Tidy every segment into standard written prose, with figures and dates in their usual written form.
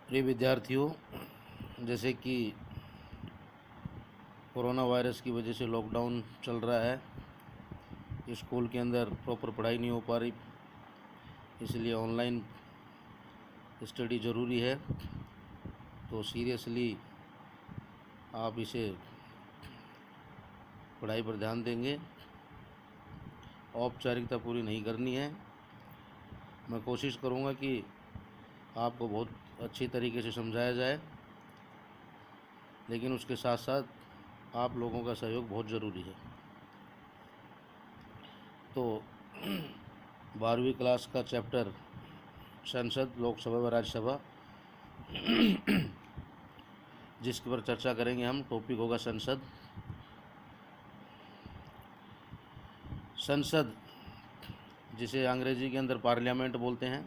प्रिय विद्यार्थियों, जैसे कि कोरोना वायरस की वजह से लॉकडाउन चल रहा है, स्कूल के अंदर प्रॉपर पढ़ाई नहीं हो पा रही, इसलिए ऑनलाइन स्टडी ज़रूरी है। तो सीरियसली आप इसे पढ़ाई पर ध्यान देंगे। औपचारिकता पूरी नहीं करनी है। मैं कोशिश करूँगा कि आपको बहुत अच्छी तरीके से समझाया जाए, लेकिन उसके साथ साथ आप लोगों का सहयोग बहुत ज़रूरी है। तो 12वीं क्लास का चैप्टर संसद, लोकसभा व राज्यसभा, जिसके पर चर्चा करेंगे हम। टॉपिक होगा संसद। संसद, जिसे अंग्रेजी के अंदर पार्लियामेंट बोलते हैं,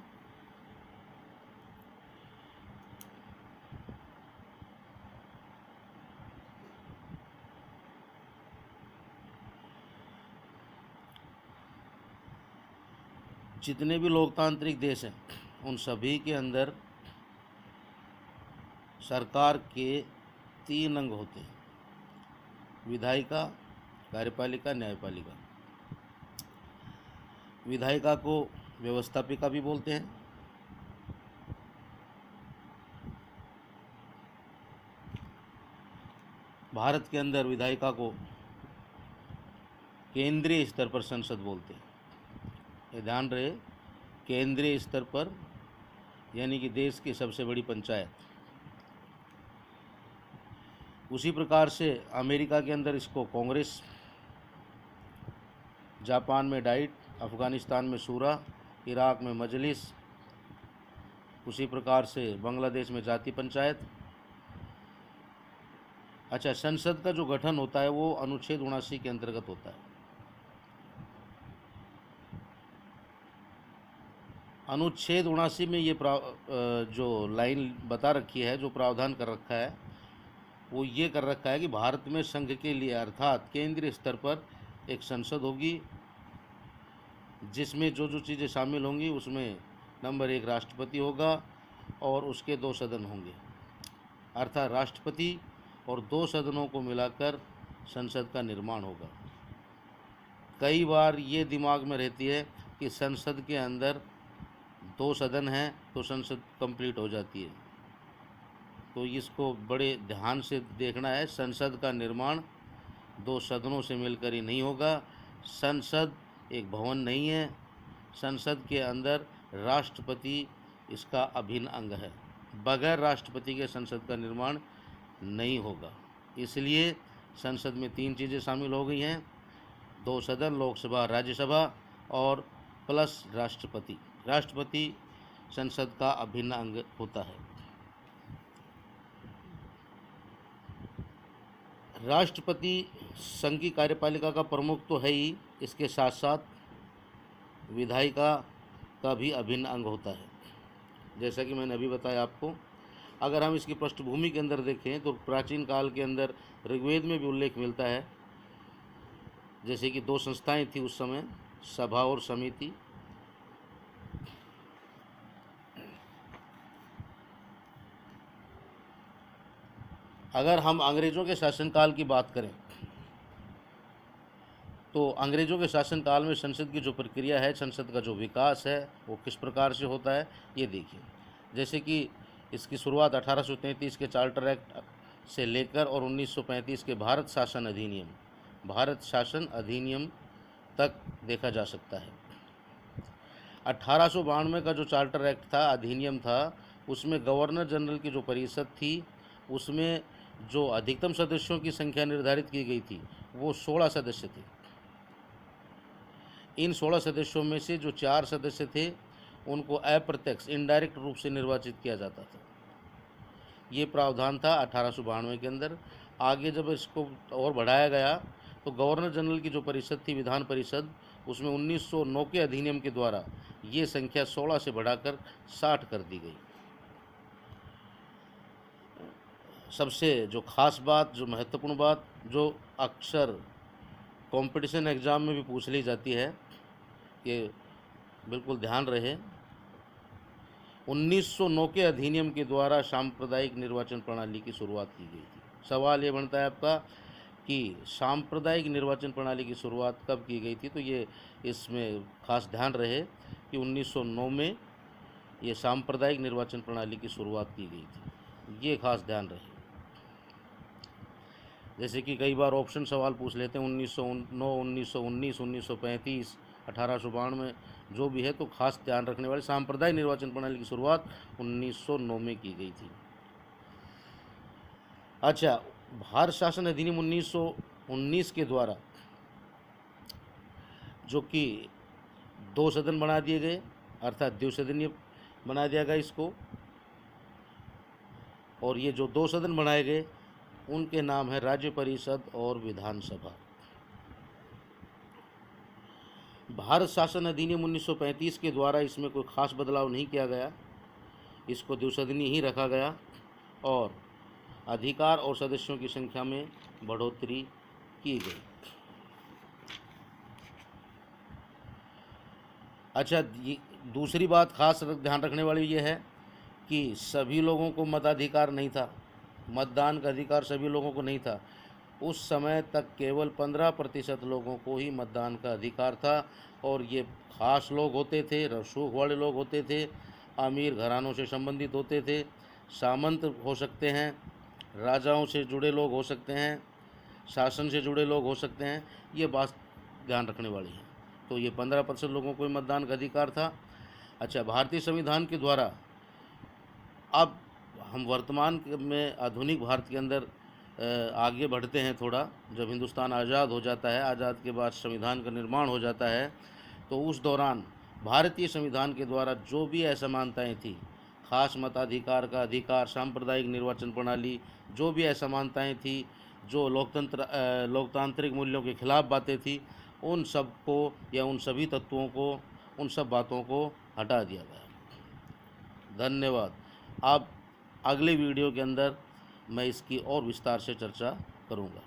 जितने भी लोकतांत्रिक देश हैं उन सभी के अंदर सरकार के 3 अंग होते हैं: विधायिका, कार्यपालिका, न्यायपालिका। विधायिका को व्यवस्थापिका भी बोलते हैं। भारत के अंदर विधायिका को केंद्रीय स्तर पर संसद बोलते हैं। ये ध्यान रहे, केंद्रीय स्तर पर, यानी कि देश की सबसे बड़ी पंचायत। उसी प्रकार से अमेरिका के अंदर इसको कांग्रेस, जापान में डाइट, अफ़गानिस्तान में शूरा, इराक में मजलिस, उसी प्रकार से बांग्लादेश में जाति पंचायत। अच्छा, संसद का जो गठन होता है वो अनुच्छेद 79 के अंतर्गत होता है। अनुच्छेद 79 में ये जो लाइन बता रखी है, जो प्रावधान कर रखा है, वो ये कर रखा है कि भारत में संघ के लिए अर्थात केंद्रीय स्तर पर एक संसद होगी, जिसमें जो जो चीज़ें शामिल होंगी उसमें नंबर 1 राष्ट्रपति होगा और उसके 2 सदन होंगे। अर्थात राष्ट्रपति और 2 सदनों को मिलाकर संसद का निर्माण होगा। कई बार ये दिमाग में रहती है कि संसद के अंदर 2 सदन हैं तो संसद कंप्लीट हो जाती है, तो इसको बड़े ध्यान से देखना है। संसद का निर्माण 2 सदनों से मिलकर ही नहीं होगा। संसद एक भवन नहीं है। संसद के अंदर राष्ट्रपति इसका अभिन्न अंग है। बगैर राष्ट्रपति के संसद का निर्माण नहीं होगा। इसलिए संसद में 3 चीज़ें शामिल हो गई हैं: 2 सदन, लोकसभा, राज्यसभा, और प्लस राष्ट्रपति। राष्ट्रपति संसद का अभिन्न अंग होता है। राष्ट्रपति संघ की कार्यपालिका का प्रमुख तो है ही, इसके साथ साथ विधायिका का भी अभिन्न अंग होता है। जैसा कि मैंने अभी बताया आपको। अगर हम इसकी पृष्ठभूमि के अंदर देखें तो प्राचीन काल के अंदर ऋग्वेद में भी उल्लेख मिलता है, जैसे कि 2 संस्थाएं थी उस समय, सभा और समिति। अगर हम अंग्रेज़ों के शासनकाल की बात करें तो अंग्रेज़ों के शासनकाल में संसद की जो प्रक्रिया है, संसद का जो विकास है, वो किस प्रकार से होता है, ये देखिए। जैसे कि इसकी शुरुआत 1833 के चार्टर एक्ट से लेकर और 1935 के भारत शासन अधिनियम तक देखा जा सकता है। 1892 का जो चार्टर एक्ट था, अधिनियम था, उसमें गवर्नर जनरल की जो परिषद थी, उसमें जो अधिकतम सदस्यों की संख्या निर्धारित की गई थी वो 16 सदस्य थे। इन 16 सदस्यों में से जो 4 सदस्य थे उनको अप्रत्यक्ष, इनडायरेक्ट रूप से निर्वाचित किया जाता था। ये प्रावधान था 1892 के अंदर। आगे जब इसको और बढ़ाया गया तो गवर्नर जनरल की जो परिषद थी, विधान परिषद, उसमें 1909 के अधिनियम के द्वारा ये संख्या 16 से बढ़ाकर 60 कर दी गई। सबसे जो खास बात, जो महत्वपूर्ण बात, जो अक्सर कंपटीशन एग्ज़ाम में भी पूछ ली जाती है, ये बिल्कुल ध्यान रहे 1909 के अधिनियम के द्वारा सांप्रदायिक निर्वाचन प्रणाली की शुरुआत की गई थी। सवाल ये बनता है आपका कि सांप्रदायिक निर्वाचन प्रणाली की शुरुआत कब की गई थी, तो ये इसमें खास ध्यान रहे कि 1909 में ये सांप्रदायिक निर्वाचन प्रणाली की शुरुआत की गई थी, ये खास ध्यान रहे। जैसे कि कई बार ऑप्शन सवाल पूछ लेते हैं 1909, 1919, 1935, 1892, जो भी है, तो खास ध्यान रखने वाले सांप्रदायिक निर्वाचन प्रणाली की शुरुआत 1909 में की गई थी। अच्छा, भारत शासन अधिनियम 1919 के द्वारा जो कि 2 सदन बना दिए गए, अर्थात द्विसदनीय बना दिया गया इसको, और ये जो 2 सदन बनाए गए उनके नाम है राज्य परिषद और विधानसभा। भारत शासन अधिनियम 1935 के द्वारा इसमें कोई खास बदलाव नहीं किया गया, इसको द्विसदनीय ही रखा गया और अधिकार और सदस्यों की संख्या में बढ़ोतरी की गई। अच्छा, दूसरी बात खास ध्यान रखने वाली ये है कि सभी लोगों को मताधिकार नहीं था, मतदान का अधिकार सभी लोगों को नहीं था। उस समय तक केवल 15% लोगों को ही मतदान का अधिकार था, और ये खास लोग होते थे, रसूख वाले लोग होते थे, अमीर घरानों से संबंधित होते थे, सामंत हो सकते हैं, राजाओं से जुड़े लोग हो सकते हैं, शासन से जुड़े लोग हो सकते हैं, ये बात ध्यान रखने वाली है। तो ये 15% लोगों को मतदान का अधिकार था। अच्छा, भारतीय संविधान के द्वारा अब हम वर्तमान में आधुनिक भारत के अंदर आगे बढ़ते हैं थोड़ा। जब हिंदुस्तान आज़ाद हो जाता है, आज़ाद के बाद संविधान का निर्माण हो जाता है, तो उस दौरान भारतीय संविधान के द्वारा जो भी असमानताएं थी, खास मताधिकार का अधिकार, सांप्रदायिक निर्वाचन प्रणाली, जो भी असमानताएं थी, जो लोकतांत्रिक मूल्यों के खिलाफ बातें थी, उन सब को या उन सभी तत्वों को, उन सब बातों को हटा दिया गया। धन्यवाद। अब अगले वीडियो के अंदर मैं इसकी और विस्तार से चर्चा करूँगा।